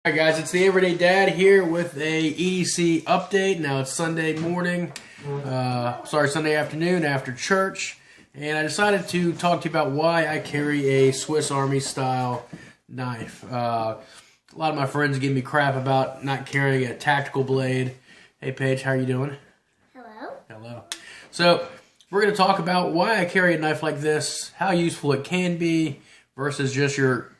Hi guys, it's the Everyday Dad here with a EDC update. Now it's Sunday morning, Sunday afternoon after church, and I decided to talk to you about why I carry a Swiss Army style knife. A lot of my friends give me crap about not carrying a tactical blade. Hey Paige, how are you doing? Hello. Hello. So we're going to talk about why I carry a knife like this, how useful it can be versus just your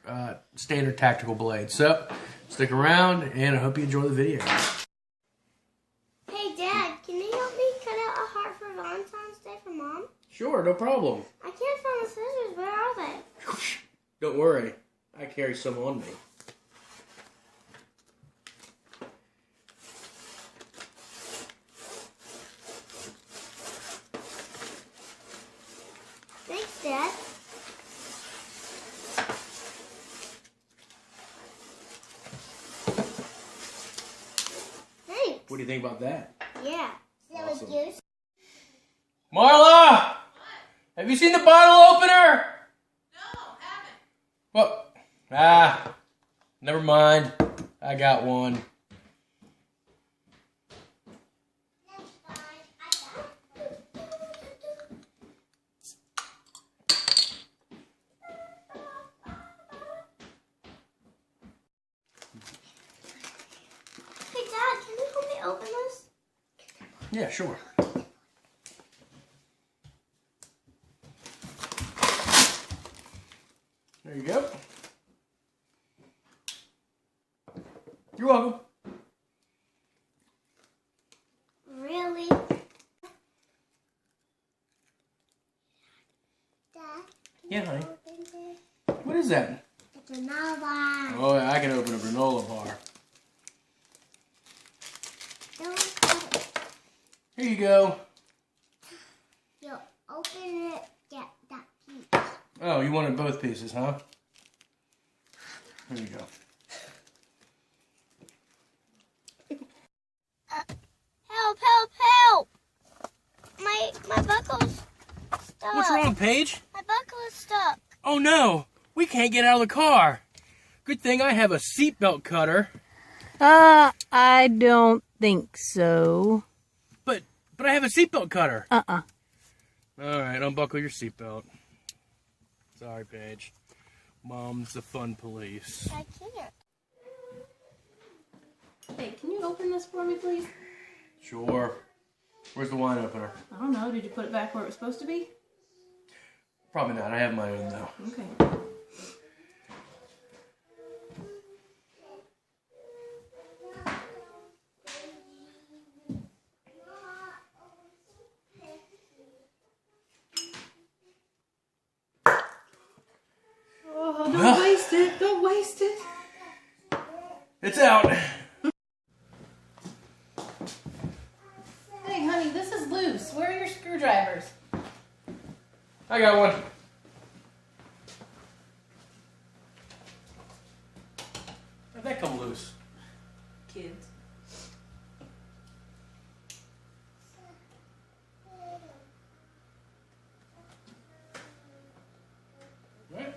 standard tactical blade. So stick around, and I hope you enjoy the video. Hey, Dad, can you help me cut out a heart for Valentine's Day for Mom? Sure, no problem. I can't find the scissors. Where are they? Don't worry, I carry some on me. Thanks, Dad. What do you think about that? Yeah. Awesome. Good. Marla! Have you seen the bottle opener? No, haven't. Well, never mind. I got one. Hey, Dad, can you help me open this? Yeah, sure. There you go. You're welcome. Really? Dad? Yeah, honey. Open this? What is that? It's a bar. Oh, yeah, I can open a granola bar. Don't cut it. Here you go. You open it, get that piece. Oh, you wanted both pieces, huh? There you go. Help, help, help! My buckle's stuck. What's wrong, Paige? My buckle is stuck. Oh no, we can't get out of the car. Good thing I have a seatbelt cutter. I don't think so. But I have a seatbelt cutter. Uh-uh. All right, unbuckle your seatbelt. Sorry, Paige. Mom's the fun police. I can't. Hey, can you open this for me, please? Sure. Where's the wine opener? I don't know. Did you put it back where it was supposed to be? Probably not. I have my own, though. Okay. Oh, don't waste it. Don't waste it. It's out. Hey, honey, this is loose. Where are your screwdrivers? I got one. How'd that come loose? Kids. Right.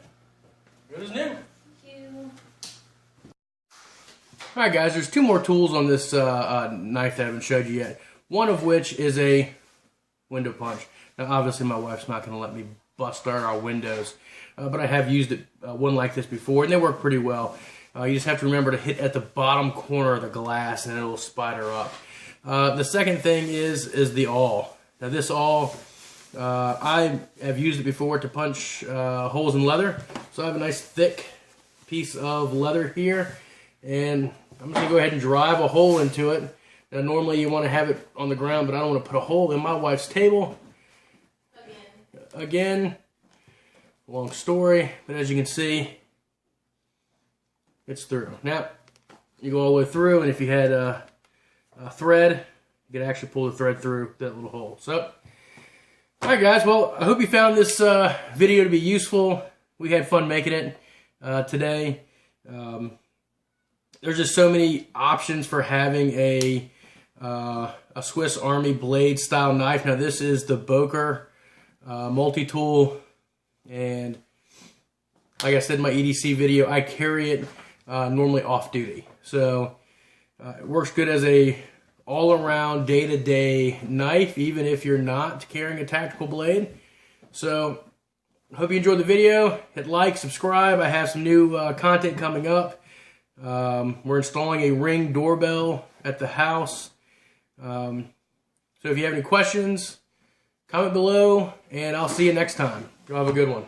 Good as new. Thank you. Alright guys, there's two more tools on this knife that I haven't showed you yet. One of which is a window punch. Now obviously my wife's not going to let me bust our windows, but I have used one like this before, and they work pretty well. You just have to remember to hit at the bottom corner of the glass and it will spider up. The second thing is the awl. Now this awl, I have used it before to punch holes in leather. So I have a nice thick piece of leather here, and I'm just going to go ahead and drive a hole into it. Now normally you want to have it on the ground, but I don't want to put a hole in my wife's table. Again, long story, but as you can see, it's through. Now, you go all the way through, and if you had a thread, you could actually pull the thread through that little hole. So, alright guys, well, I hope you found this video to be useful. We had fun making it today. There's just so many options for having a Swiss Army blade style knife. Now this is the Boker multi-tool, and like I said in my EDC video, I carry it normally off duty. So it works good as a all-around day-to-day knife, even if you're not carrying a tactical blade. So hope you enjoyed the video. Hit like, subscribe. I have some new content coming up. We're installing a Ring doorbell at the house. So if you have any questions, comment below, and I'll see you next time. Y'all have a good one.